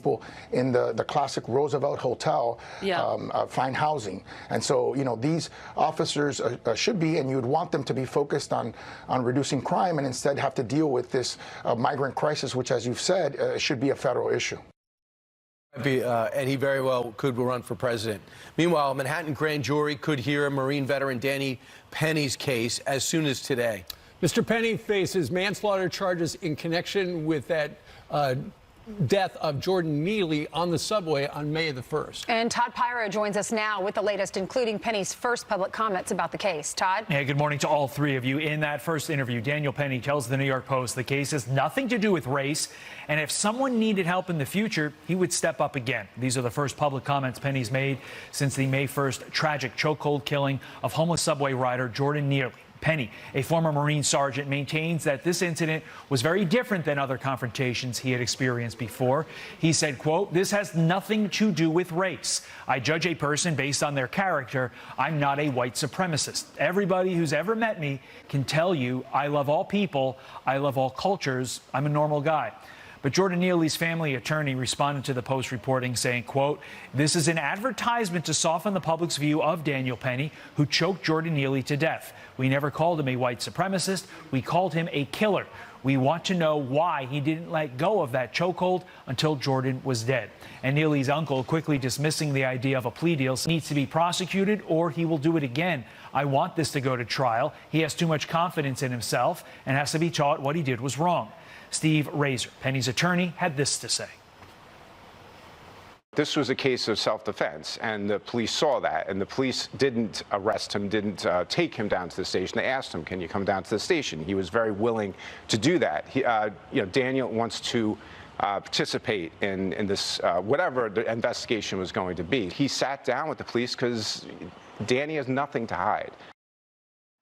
people in the classic Roosevelt Hotel find housing. And so, you know, these officers should be, and you'd want them to be focused on reducing crime, and instead have to deal with this migrant crisis, which, as you've said, should be a federal issue. And he very well could run for president. Meanwhile, a Manhattan grand jury could hear Marine veteran Danny Penny's case as soon as today. Mr. Penny faces manslaughter charges in connection with that death of Jordan Neely on the subway on May the 1st. And Todd Pyra joins us now with the latest, including Penny's first public comments about the case. Todd? Hey, good morning to all three of you. In that first interview, Daniel Penny tells the New York Post the case has nothing to do with race, and if someone needed help in the future, he would step up again. These are the first public comments Penny's made since the May 1st tragic chokehold killing of homeless subway rider Jordan Neely. Penny, a former Marine sergeant, maintains that this incident was very different than other confrontations he had experienced before. He said, quote, "This has nothing to do with race. I judge a person based on their character. I'm not a white supremacist. Everybody who's ever met me can tell you I love all people. I love all cultures. I'm a normal guy." But Jordan Neely's family attorney responded to the Post reporting saying, quote, "This is an advertisement to soften the public's view of Daniel Penny, who choked Jordan Neely to death. We never called him a white supremacist. We called him a killer. We want to know why he didn't let go of that chokehold until Jordan was dead." And Neely's uncle quickly dismissing the idea of a plea deal. Needs to be prosecuted or he will do it again. I want this to go to trial. He has too much confidence in himself and has to be taught what he did was wrong. Steve Razor, Penny's attorney, had this to say. This was a case of self-defense, and the police saw that, and the police didn't arrest him, didn't take him down to the station. They asked him, "Can you come down to the station?" He was very willing to do that. He, Daniel wants to participate in this, whatever the investigation was going to be. He sat down with the police because Danny has nothing to hide.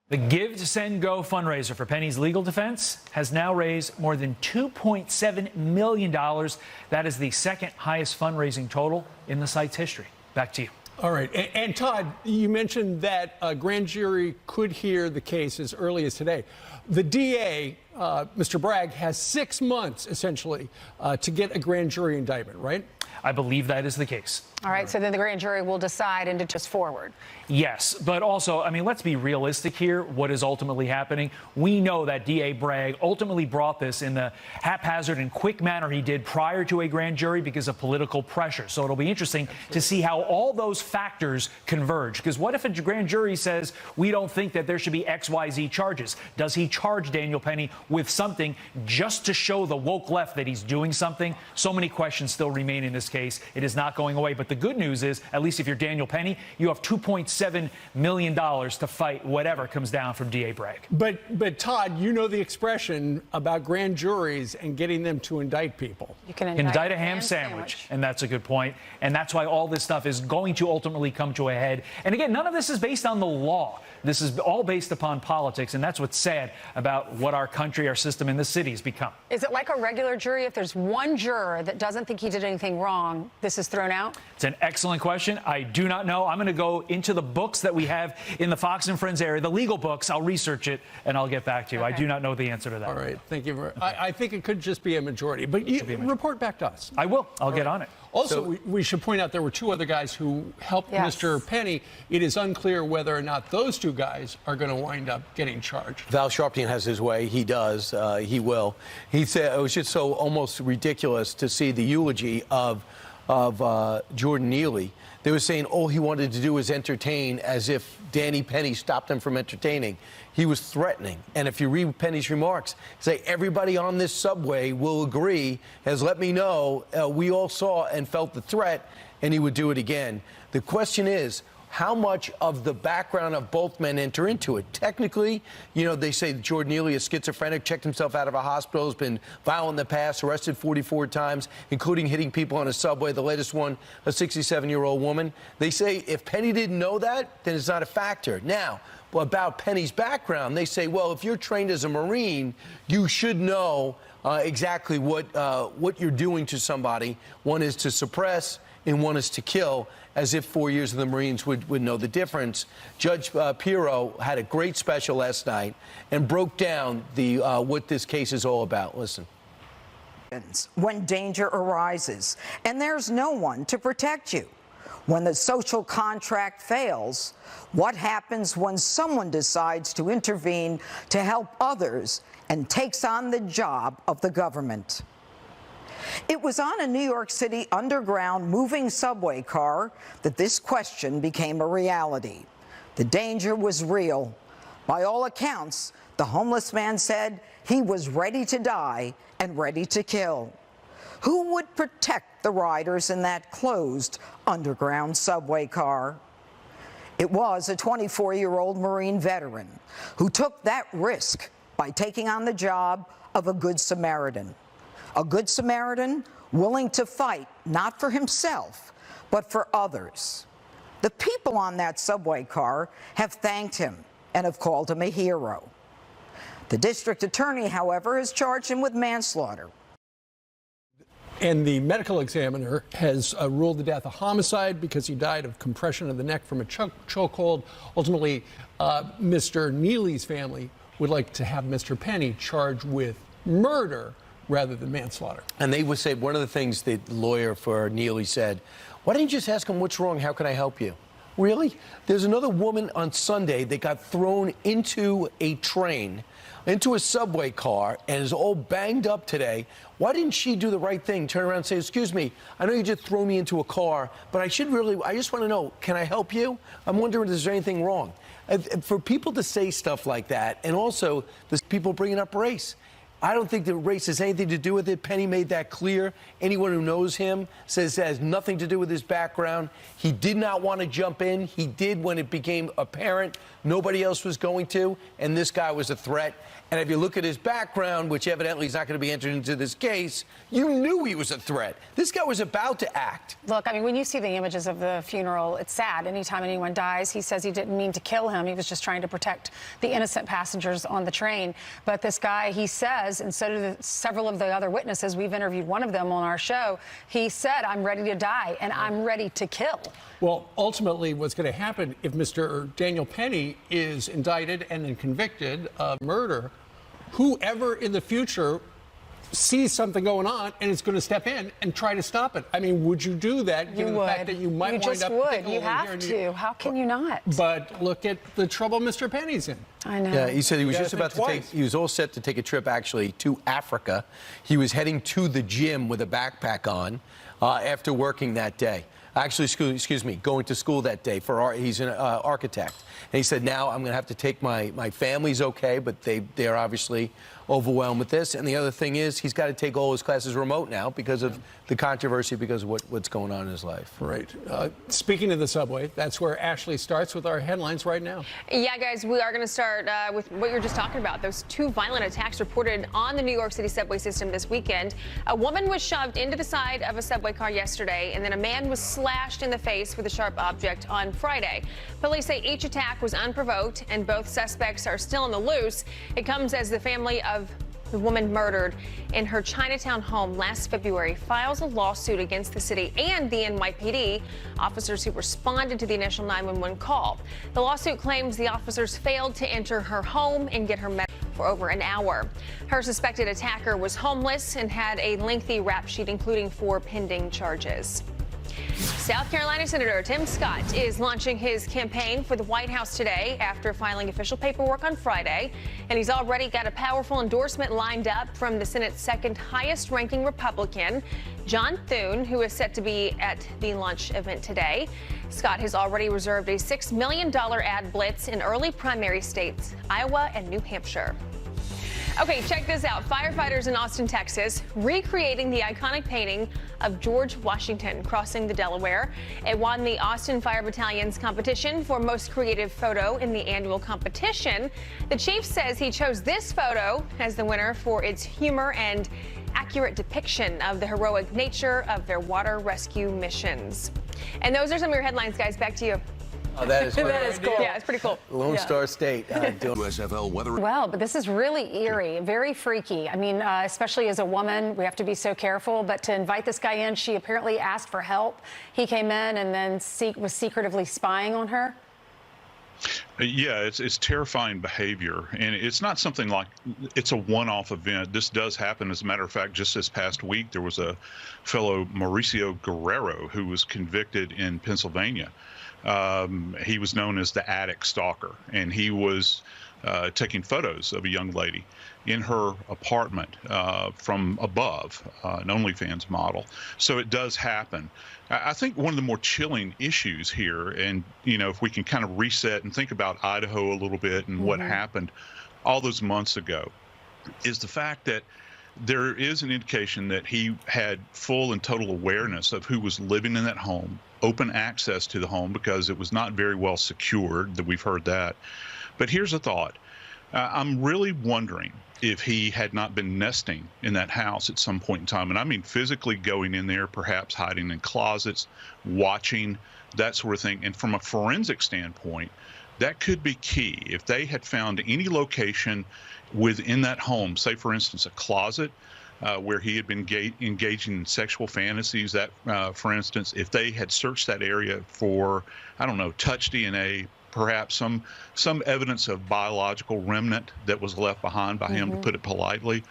The Give to Send Go fundraiser for Penny's legal defense has now raised more than $2.7 million. That is the second highest fundraising total in the site's history. Back to you. All right. And Todd, you mentioned that a grand jury could hear the case as early as today. The DA, Mr. Bragg, has 6 months, essentially, to get a grand jury indictment, right? I believe that is the case. All right, so then the grand jury will decide and to just forward. Yes, but also, I mean, let's be realistic here. What is ultimately happening? We know that DA Bragg ultimately brought this in the haphazard and quick manner he did prior to a grand jury because of political pressure. So it'll be interesting to see how all those factors converge. Because what if a grand jury says, we don't think that there should be XYZ charges? Does he charge Daniel Penny with something just to show the woke left that he's doing something? So many questions still remain in this case. It is not going away. But the good news is, at least if you're Daniel Penny, you have $2.7 million to fight whatever comes down from DA Bragg. But Todd, you know the expression about grand juries and getting them to indict people. You can indict a ham sandwich, and that's a good point. And that's why all this stuff is going to ultimately come to a head. And again, none of this is based on the law. This is all based upon politics, and that's what's sad about what our country, our system in this city has become. Is it like a regular jury? If there's one juror that doesn't think he did anything wrong, this is thrown out? It's an excellent question. I do not know. I'm going to go into the books that we have in the Fox and Friends area, the legal books. I'll research it, and I'll get back to you. Okay. I do not know the answer to that. All right. Thank you. I think it could just be a majority. But you report back to us. I will. I'll get on it. Also, we should point out there were 2 other guys who helped Mr. Penny. It is unclear whether or not those 2 guys are going to wind up getting charged. Val Sharpton has his way. He does. He will. He said it was just so almost ridiculous to see the eulogy of Jordan Neely. They were saying all he wanted to do was entertain, as if Danny Penny stopped him from entertaining. He was threatening. And if you read Penny's remarks, say everybody on this subway will agree, has let me know, we all saw and felt the threat, and he would do it again. The question is, how much of the background of both men enter into it? Technically, you know, they say Jordan Neely is schizophrenic, checked himself out of a hospital, has been violent in the past, arrested 44 times, including hitting people on a subway, the latest one, a 67-year-old woman. They say if Penny didn't know that, then it's not a factor. Now, about Penny's background, they say, well, if you're trained as a Marine, you should know exactly what you're doing to somebody. One is to suppress, and one is to kill, as if 4 years of the Marines would know the difference. Judge Pirro had a great special last night and broke down what this case is all about. Listen. when danger arises and there's no one to protect you? When the social contract fails, what happens when someone decides to intervene to help others and takes on the job of the government? It was on a New York City underground moving subway car that this question became a reality. The danger was real. By all accounts, the homeless man said he was ready to die and ready to kill. Who would protect the riders in that closed underground subway car? It was a 24-year-old Marine veteran who took that risk by taking on the job of a Good Samaritan. A Good Samaritan willing to fight not for himself, but for others. The people on that subway car have thanked him and have called him a hero. The district attorney, however, has charged him with manslaughter. And the medical examiner has ruled the death a homicide because he died of compression of the neck from a chokehold. Ultimately, Mr. Neely's family would like to have Mr. Penny charged with murder rather than manslaughter. And they would say, one of the things the lawyer for Neely said, why didn't you just ask him what's wrong? How can I help you? Really? There's another woman on Sunday that got thrown into a train, into a subway car, and is all banged up today. Why didn't she do the right thing? Turn around and say, excuse me, I know you just threw me into a car, but I just want to know, can I help you? I'm wondering if there's anything wrong. For people to say stuff like that, and also there's people bringing up race. I don't think that race has anything to do with it. Penny made that clear. Anyone who knows him says it has nothing to do with his background. He did not want to jump in. He did when it became apparent nobody else was going to, and this guy was a threat. And if you look at his background, which evidently is not going to be entered into this case, you knew he was a threat. This guy was about to act. Look, I mean, when you see the images of the funeral, it's sad. Anytime anyone dies, he says he didn't mean to kill him. He was just trying to protect the innocent passengers on the train. But this guy, he says, and so do several of the other witnesses, we've interviewed one of them on our show, he said, I'm ready to die and I'm ready to kill. Well, ultimately, what's going to happen if Mr. Daniel Penny is indicted and then convicted of murder, whoever in the future sees something going on and is going to step in and try to stop it. I mean, would you do that given the fact that you might wind up... You have to. How can you not? But look at the trouble Mr. Penny's in. I know. Yeah, he said he was just about to take, he was all set to take a trip actually to Africa. He was heading to the gym with a backpack on after working that day. Actually, going to school that day for art. He's an architect. And he said, now I'm going to have to take my family's okay, but they're obviously overwhelmed with this. And the other thing is he's got to take all his classes remote now because of the controversy, because of what's going on in his life. Right. Speaking of the subway, that's where Ashley starts with our headlines right now. Yeah, guys, we are going to start with what you're just talking about. Those two violent attacks reported on the New York City subway system this weekend. A woman was shoved into the side of a subway car yesterday, and then a man was slashed in the face with a sharp object on Friday. Police say each attack was unprovoked, and both suspects are still on the loose. It comes as the family of the woman murdered in her Chinatown home last February files a lawsuit against the city and the NYPD officers who responded to the initial 911 call. The lawsuit claims the officers failed to enter her home and get her medical for over an hour. Her suspected attacker was homeless and had a lengthy rap sheet, including 4 pending charges. South Carolina Senator Tim Scott is launching his campaign for the White House today after filing official paperwork on Friday. And he's already got a powerful endorsement lined up from the Senate's second highest ranking Republican, John Thune, who is set to be at the launch event today. Scott has already reserved a $6 million ad blitz in early primary states, Iowa and New Hampshire. Okay, check this out. Firefighters in Austin, Texas, recreating the iconic painting of George Washington crossing the Delaware. It won the Austin Fire Battalion's competition for most creative photo in the annual competition. The chief says he chose this photo as the winner for its humor and accurate depiction of the heroic nature of their water rescue missions. And those are some of your headlines, guys. Back to you. Oh, that is That is cool. Yeah, it's pretty cool. Lone Star State. USFL weather. Well, but this is really eerie, very freaky. I mean, especially as a woman, we have to be so careful. But to invite this guy in, she apparently asked for help. He came in and then was secretively spying on her. Yeah, it's terrifying behavior, and it's not something like it's a one-off event. This does happen. As a matter of fact, just this past week, there was a fellow, Mauricio Guerrero, who was convicted in Pennsylvania. He was known as the attic stalker, and he was taking photos of a young lady in her apartment from above, an OnlyFans model. So it does happen. I think one of the more chilling issues here, and if we can kind of reset and think about Idaho a little bit and what happened all those months ago, is the fact that there is an indication that he had full and total awareness of who was living in that home, open access to the home because it was not very well secured, that we've heard that. But here's a thought. I'm really wondering if he had not been nesting in that house at some point in time. And I mean physically going in there, perhaps hiding in closets, watching, that sort of thing. And from a forensic standpoint, that could be key. If they had found any location within that home, say, for instance, a closet where he had been engaging in sexual fantasies, that, for instance, if they had searched that area for, I don't know, touch DNA, perhaps some evidence of biological remnant that was left behind by him, to put it politely,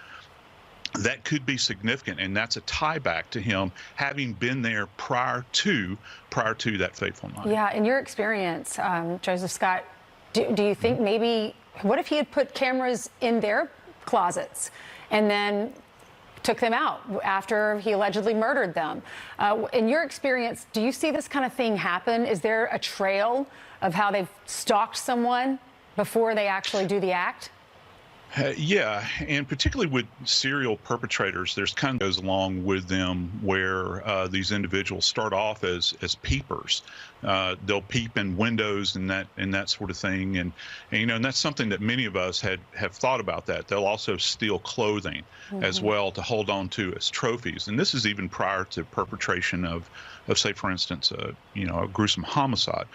that could be significant, and that's a tie back to him having been there prior to that fateful night. Yeah, in your experience, Joseph Scott, do you think maybe, what if he had put cameras in their closets and then took them out after he allegedly murdered them? In your experience, do you see this kind of thing happen? Is there a trail of how they've stalked someone before they actually do the act? Yeah, and particularly with serial perpetrators, there's kind of goes along with them where these individuals start off as peepers. They'll peep in windows and that sort of thing, and that's something that many of us have thought about. That they'll also steal clothing as well to hold on to as trophies, and this is even prior to perpetration of say, for instance, a gruesome homicide.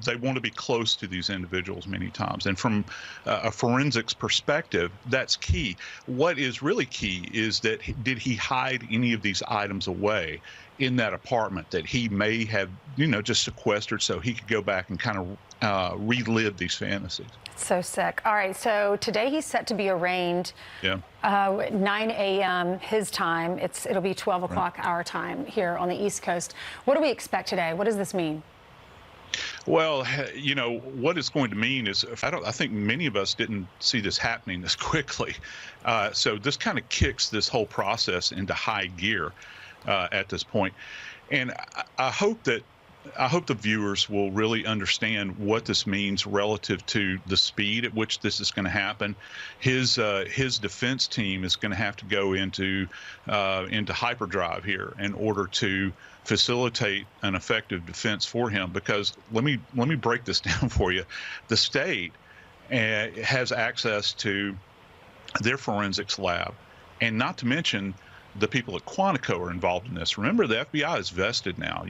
They want to be close to these individuals many times, and from a forensics perspective, that's key. What is really key is that did he hide any of these items away in that apartment that he may have, just sequestered so he could go back and kind of relive these fantasies. So sick. All right, so today he's set to be arraigned. Yeah. 9 a.m. his time. It'll be 12 o'clock our time here on the East Coast. What do we expect today? What does this mean? Well, what it's going to mean is, I think many of us didn't see this happening this quickly. So this kind of kicks this whole process into high gear at this point. And I hope the viewers will really understand what this means relative to the speed at which this is going to happen. His defense team is going to have to go into hyperdrive here in order to facilitate an effective defense for him. Because let me break this down for you. The state has access to their forensics lab, and not to mention the people at Quantico are involved in this. Remember, the FBI is vested now.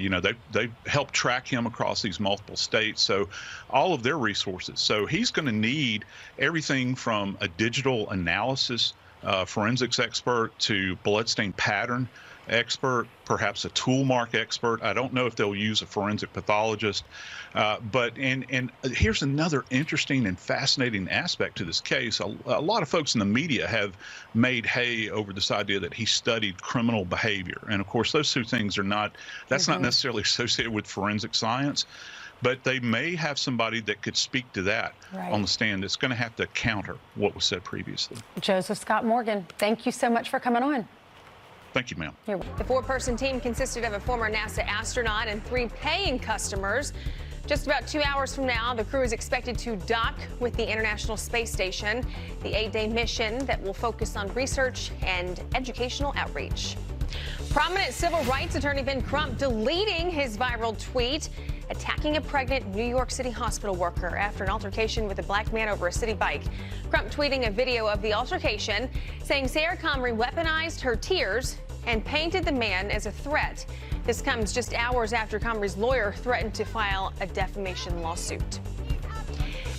They help track him across these multiple states, so all of their resources. So he's going to need everything from a digital analysis forensics expert to bloodstain pattern expert, perhaps a tool mark expert. I don't know if they'll use a forensic pathologist, but here's another interesting and fascinating aspect to this case. A lot of folks in the media have made hay over this idea that he studied criminal behavior, and of course those two things are not. That's not necessarily associated with forensic science. But they may have somebody that could speak to that on the stand that's going to have to counter what was said previously. Joseph Scott Morgan, thank you so much for coming on. Thank you, ma'am. The four-person team consisted of a former NASA astronaut and 3 paying customers. Just about 2 hours from now, the crew is expected to dock with the International Space Station, the 8-day mission that will focus on research and educational outreach. Prominent civil rights attorney Ben Crump deleting his viral tweet attacking a pregnant New York City hospital worker after an altercation with a black man over a city bike. Crump tweeting a video of the altercation, saying Sarah Comrie weaponized her tears and painted the man as a threat. This comes just hours after Comrie's lawyer threatened to file a defamation lawsuit.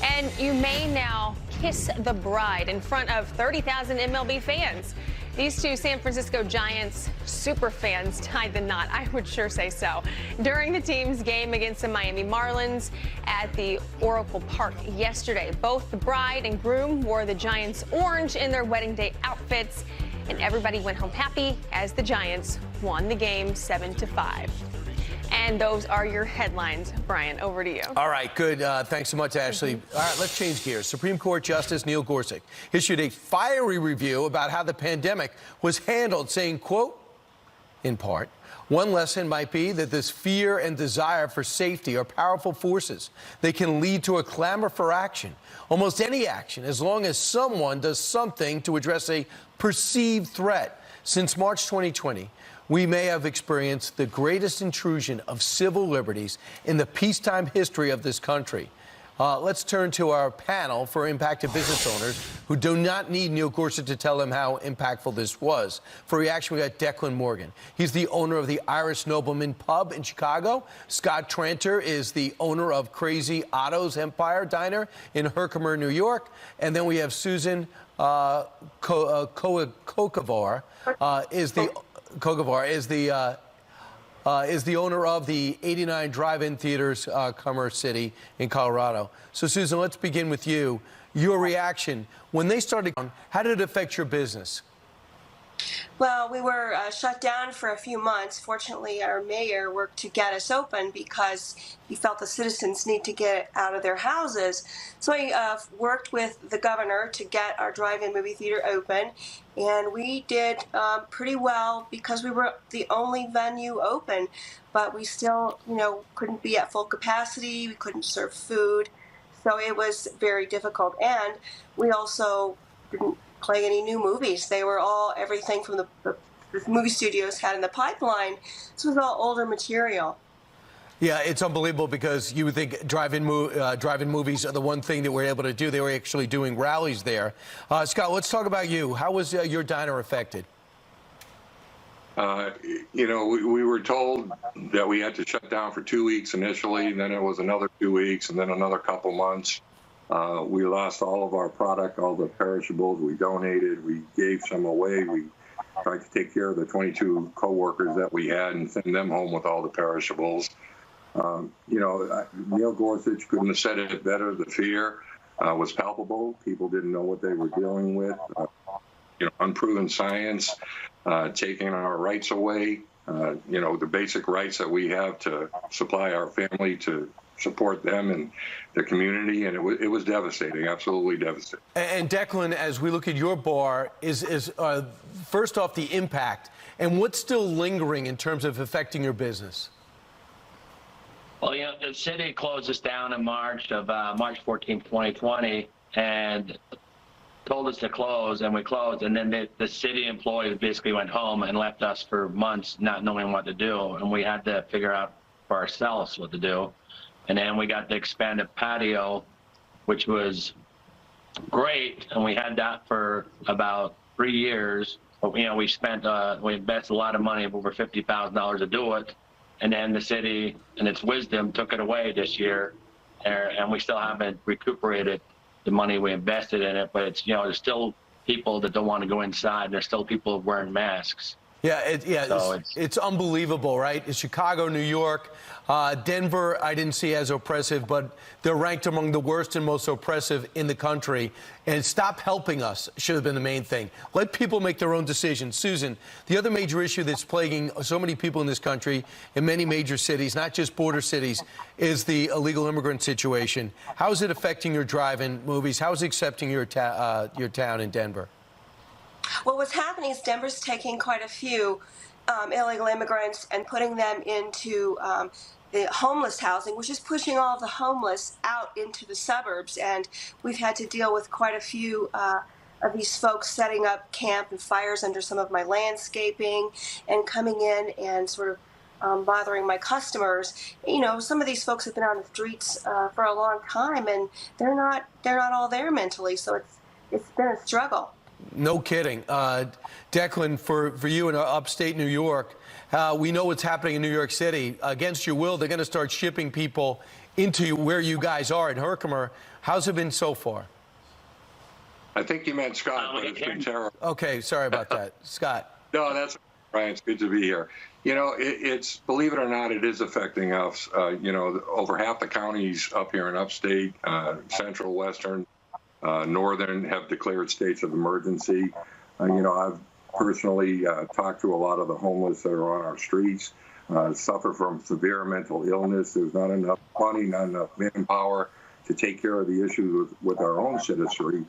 And you may now kiss the bride in front of 30,000 MLB fans. These two San Francisco Giants super fans tied the knot, I would sure say so, during the team's game against the Miami Marlins at the Oracle Park yesterday. Both the bride and groom wore the Giants orange in their wedding day outfits, and everybody went home happy as the Giants won the game 7-5. And those are your headlines. Brian, over to you. All right, good. Thanks so much, Ashley. All right, let's change gears. Supreme Court Justice Neil Gorsuch issued a fiery review about how the pandemic was handled, saying, quote, in part, one lesson might be that this fear and desire for safety are powerful forces. They can lead to a clamor for action, almost any action, as long as someone does something to address a perceived threat. Since March 2020, we may have experienced the greatest intrusion of civil liberties in the peacetime history of this country. Let's turn to our panel for impacted business owners who do not need Neil Gorsuch to tell them how impactful this was. For reaction, we got Declan Morgan. He's the owner of the Irish Nobleman Pub in Chicago. Scott Tranter is the owner of Crazy Otto's Empire Diner in Herkimer, New York. And then we have Susan Kokovar is the owner of the 89 Drive-In Theaters, Commerce City in Colorado. So, Susan, let's begin with you. Your reaction when they started. How did it affect your business? Well, we were shut down for a few months. Fortunately, our mayor worked to get us open because he felt the citizens need to get out of their houses. So he worked with the governor to get our drive-in movie theater open, and we did pretty well because we were the only venue open. But we still, couldn't be at full capacity. We couldn't serve food, so it was very difficult. And we also didn't play any new movies. They were all everything from the movie studios had in the pipeline. This was all older material. Yeah, it's unbelievable because you would think drive-in movies are the one thing that we're able to do. They were actually doing rallies there. Scott, let's talk about you. How was your diner affected? We were told that we had to shut down for 2 weeks initially, and then it was another 2 weeks, and then another couple months. We lost all of our product, all the perishables. We donated. We gave some away. We tried to take care of the 22 coworkers that we had and send them home with all the perishables. Neil Gorsuch couldn't have said it better. The fear was palpable. People didn't know what they were dealing with. Unproven science, taking our rights away. The basic rights that we have to supply our family, to support them and the community, and it was devastating, absolutely devastating. And Declan, as we look at your bar, is first off the impact, and what's still lingering in terms of affecting your business? Well, the city closed us down in March 14, 2020, and told us to close, and we closed, and then the city employees basically went home and left us for months not knowing what to do, and we had to figure out for ourselves what to do. And then we got the expanded patio, which was great, and we had that for about 3 years. But we invested a lot of money, over $50,000 to do it, and then the city, in its wisdom, took it away this year, and we still haven't recuperated the money we invested in it. But it's there's still people that don't want to go inside. There's still people wearing masks. Yeah, it's unbelievable, right? It's Chicago, New York, Denver, I didn't see as oppressive, but they're ranked among the worst and most oppressive in the country. And stop helping us should have been the main thing. Let people make their own decisions. Susan, the other major issue that's plaguing so many people in this country, in many major cities, not just border cities, is the illegal immigrant situation. How is it affecting your drive-in movies? How is it accepting your town in Denver? Well, what's happening is Denver's taking quite a few illegal immigrants and putting them into the homeless housing, which is pushing all of the homeless out into the suburbs. And we've had to deal with quite a few of these folks setting up camp and fires under some of my landscaping and coming in and sort of bothering my customers. Some of these folks have been on the streets for a long time, and they're not all there mentally. So it's been a struggle. No kidding. Declan, for you in upstate New York, we know what's happening in New York City. Against your will, they're going to start shipping people into where you guys are in Herkimer. How's it been so far? I think you meant Scott, but it's been terrible. Okay, sorry about that. Scott. No, that's Brian. It's good to be here. You know, it's believe it or not, it is affecting us. You know, over half the counties up here in upstate, central, western, northern have declared states of emergency. You know, I've personally talked to a lot of the homeless that are on our streets, suffer from severe mental illness. There's not enough money, not enough manpower to take care of the issues with our own citizenry.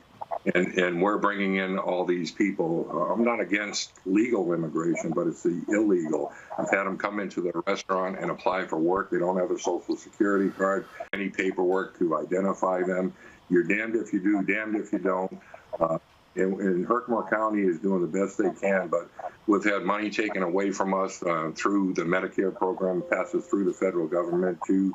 And we're bringing in all these people. I'm not against legal immigration, but it's the illegal. I've had them come into the restaurant and apply for work. They don't have a Social Security card, any paperwork to identify them. You're damned if you do, damned if you don't. And Herkimer County is doing the best they can, but we've had money taken away from us through the Medicare program, passes through the federal government to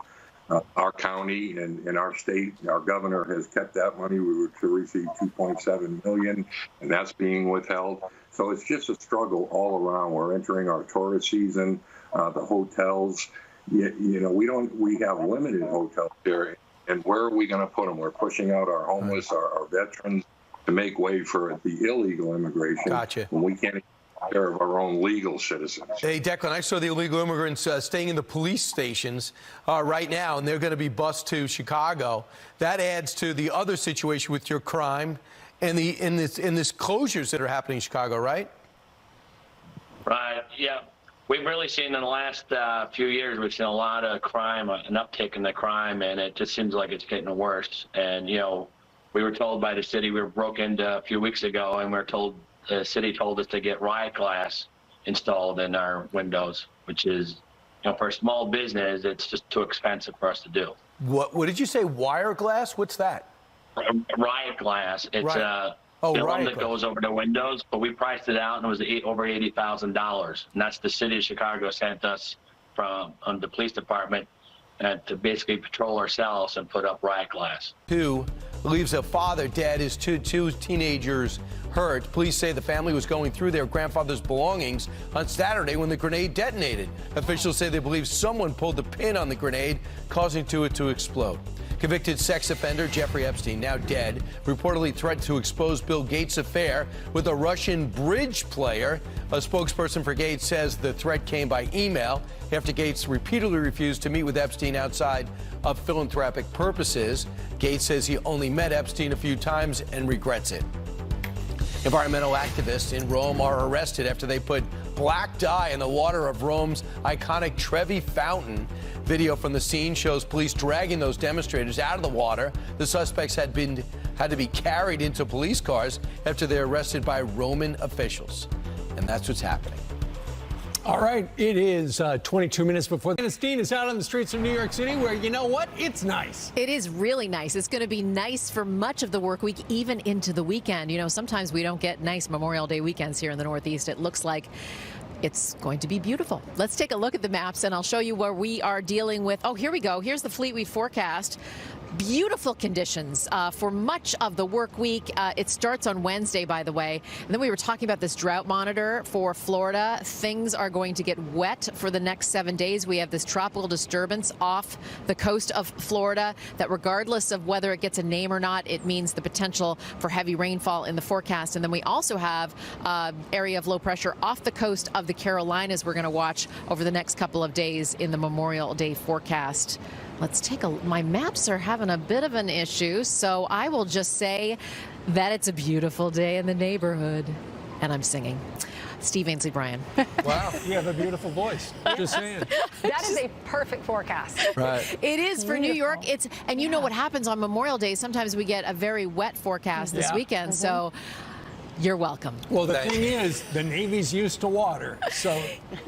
our county and our state. Our governor has kept that money. We were to receive $2.7 million, and that's being withheld. So it's just a struggle all around. We're entering our tourist season. The hotels, you know, we have limited hotels here, and where are we going to put them? We're pushing out our homeless, our veterans, to make way for the illegal immigration. Gotcha. When we can't take care of our own legal citizens. Hey, Declan, I saw the illegal immigrants staying in the police stations right now, and they're going to be bused to Chicago. That adds to the other situation with your crime and in this closures that are happening in Chicago, right? Right. Yeah. We've really seen in the last few years, we've seen a lot of crime, an uptick in the crime, and it just seems like it's getting worse. And, you know, we were told by the city, we were broke into a few weeks ago, and we were told, the city told us to get riot glass installed in our windows, which is, you know, for a small business, it's just too expensive for us to do. What did you say? Wire glass? What's that? Riot glass. It's a film that goes over the windows, but we priced it out and it was over $80,000. And that's the city of Chicago sent us from the police department to basically patrol ourselves and put up riot glass. Two leaves a father dead, his two teenagers hurt. Police say the family was going through their grandfather's belongings on Saturday when the grenade detonated. Officials say they believe someone pulled the pin on the grenade, causing it to explode. Convicted sex offender Jeffrey Epstein, now dead, reportedly threatened to expose Bill Gates' affair with a Russian bridge player. A spokesperson for Gates says the threat came by email after Gates repeatedly refused to meet with Epstein outside of philanthropic purposes. Gates says he only met Epstein a few times and regrets it. Environmental activists in Rome are arrested after they put black dye in the water of Rome's iconic Trevi Fountain. Video from the scene shows police dragging those demonstrators out of the water. The suspects had to be carried into police cars after they're arrested by Roman officials. And that's what's happening. All right, it is 22 minutes before Dennis Dean is out on the streets of New York City, where, you know what, it's nice. It is really nice. It's going to be nice for much of the work week, even into the weekend. You know, sometimes we don't get nice Memorial Day weekends here in the Northeast. It looks like it's going to be beautiful. Let's take a look at the maps, and I'll show you where we are dealing with. Oh, here we go. Here's the Fleetweed forecast. Beautiful conditions for much of the work week. It starts on Wednesday, by the way. And then we were talking about this drought monitor for Florida. Things are going to get wet for the next 7 days. We have this tropical disturbance off the coast of Florida that, regardless of whether it gets a name or not, it means the potential for heavy rainfall in the forecast. And then we also have area of low pressure off the coast of the Carolinas we're going to watch over the next couple of days in the Memorial Day forecast. Let's take a, my maps are having a bit of an issue, so I will just say that it's a beautiful day in the neighborhood. And I'm singing. Steve Ainsley Bryan. Wow, you have a beautiful voice. Just saying. That is a perfect forecast. Right. It is for New York. And you know what happens on Memorial Day? Sometimes we get a very wet forecast this weekend, so you're welcome. Well, the thing is, the Navy's used to water, so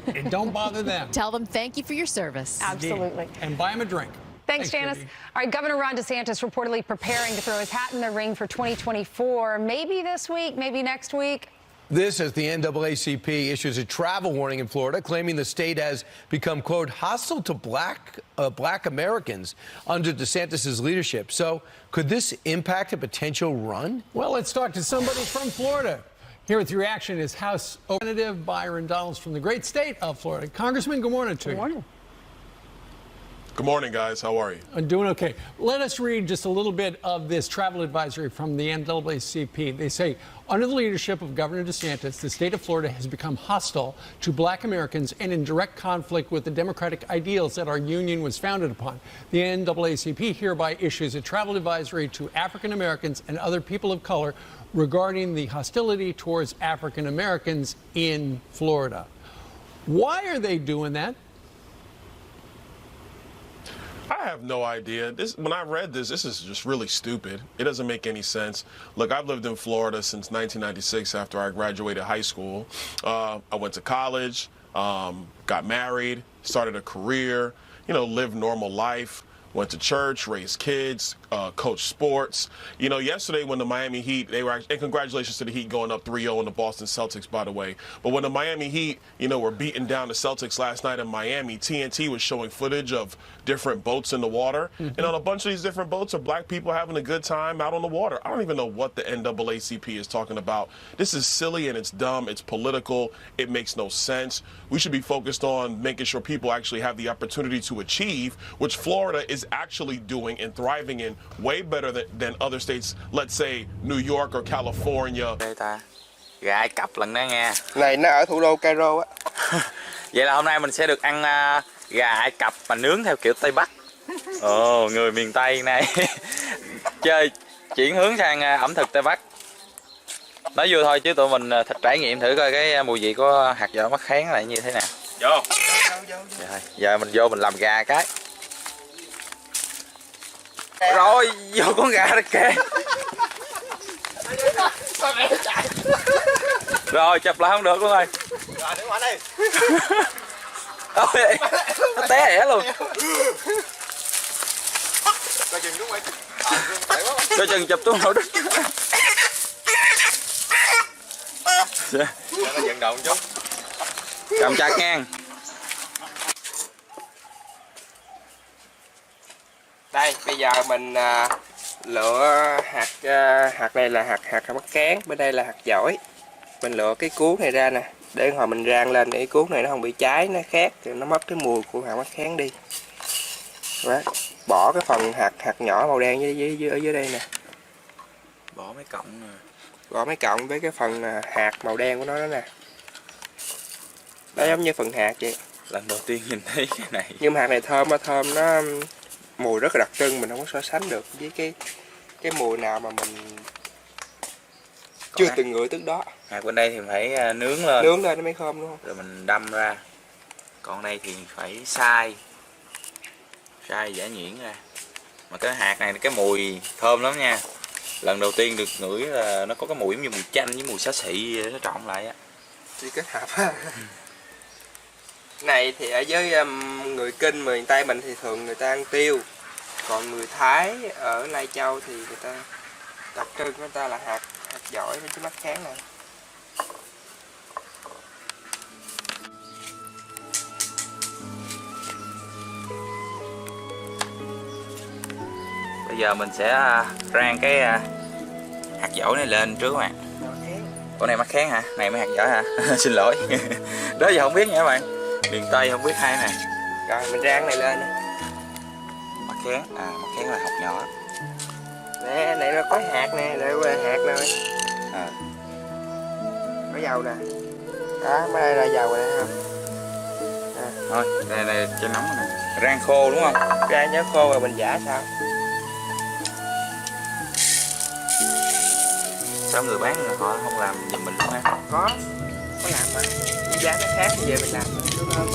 it don't bother them. Tell them thank you for your service. Absolutely. And buy them a drink. Thanks, Janice. Katie. All right, Governor Ron DeSantis reportedly preparing to throw his hat in the ring for 2024. Maybe this week, maybe next week. This as the NAACP issues a travel warning in Florida, claiming the state has become, quote, hostile to black Americans under DeSantis' leadership. So could this impact a potential run? Well, let's talk to somebody from Florida. Here with your reaction is House Representative Byron Donalds from the great state of Florida. Congressman, good morning to you. Good morning. Good morning, guys. How are you? I'm doing okay. Let us read just a little bit of this travel advisory from the NAACP. They say, under the leadership of Governor DeSantis, the state of Florida has become hostile to black Americans and in direct conflict with the democratic ideals that our union was founded upon. The NAACP hereby issues a travel advisory to African Americans and other people of color regarding the hostility towards African Americans in Florida. Why are they doing that? I have no idea. When I read this is just really stupid. It doesn't make any sense. Look, I've lived in Florida since 1996 after I graduated high school. I went to college, got married, started a career, lived normal life, went to church, raised kids, coached sports. Yesterday when the Miami Heat, and congratulations to the Heat going up 3-0 in the Boston Celtics, by the way. But when the Miami Heat, were beating down the Celtics last night in Miami, TNT was showing footage of different boats in the water. And on a bunch of these different boats are black people having a good time out on the water. I don't even know what the NAACP is talking about. This is silly and it's dumb. It's political. It makes no sense. We should be focused on making sure people actually have the opportunity to achieve, which Florida is actually doing and thriving in way better than other states, let's say New York or California. Gà Ai Cập lần đó nha. Này nó ở thủ đô Cairo á. Vậy là hôm nay mình sẽ được ăn gà Ai Cập mà nướng theo kiểu Tây Bắc. Ồ, người miền Tây này chuyển hướng sang ẩm thực Tây Bắc. Nói vui thôi chứ tụi mình thật trải nghiệm thử coi cái mùi vị của hạt dẻ mắc khén là như thế nào. Vô. Giờ mình vô mình làm gà cái. Rồi, vô con gà đó kìa. Rồi, chụp lại không được luôn rồi. Rồi, đứng ngoài đây. Ôi, nó té đẻ luôn. Coi chừng chụp xuống nổ đất. Nó vận động chút. Cầm chặt ngang. Đây, bây giờ mình lựa hạt này là hạt mắc cán, bên đây là hạt dổi. Mình lựa cái cuống này ra nè, để hồi mình rang lên để cái cuống này nó không bị cháy, nó khét, thì nó mất cái mùi của hạt mắc cán đi. Đó. Bỏ cái phần hạt nhỏ màu đen ở dưới đây nè. Bỏ mấy cọng nè. Bỏ mấy cọng với cái phần hạt màu đen của nó đó nè. Nó giống như phần hạt vậy. Lần đầu tiên nhìn thấy cái này. Nhưng mà hạt này thơm nó mùi rất là đặc trưng, mình không có so sánh được với cái mùi nào mà mình chưa từng ngửi trước đó. Hạt bên đây thì phải nướng lên. Nướng lên nó mới thơm đúng không? Rồi mình đâm ra. Còn đây thì phải xay giã nhuyễn ra. Mà cái hạt này cái mùi thơm lắm nha. Lần đầu tiên được ngửi là nó có cái mùi giống như mùi chanh với mùi xá xị nó trộn lại á. Thì kết hợp á. Này thì ở với người Kinh, miền Tây mình thì thường người ta ăn tiêu. Còn người Thái ở Lai Châu thì người ta đặc trưng của người ta là hạt dổi với cái mắc kháng này. Bây giờ mình sẽ rang cái hạt dổi này lên trước các bạn. Con này mắc kháng hả? Này mới hạt dổi hả? Xin lỗi. Đó giờ không biết nha các bạn. Miền Tây không biết hai này. Rồi mình rang này lên. Mắc kháng, mắc kháng là hột nhỏ. Nè, này nó có hạt nè, đây là hạt nè. Có dầu nè. Đó, mới đây là dầu này không? Thôi, này cho nóng nè. Rang khô đúng không? Rang nhớ khô rồi mình giã sao? Sao người bán người họ không làm giùm mình luôn ha? Có làm mà. Giá nó khác thì về mình làm đúng không?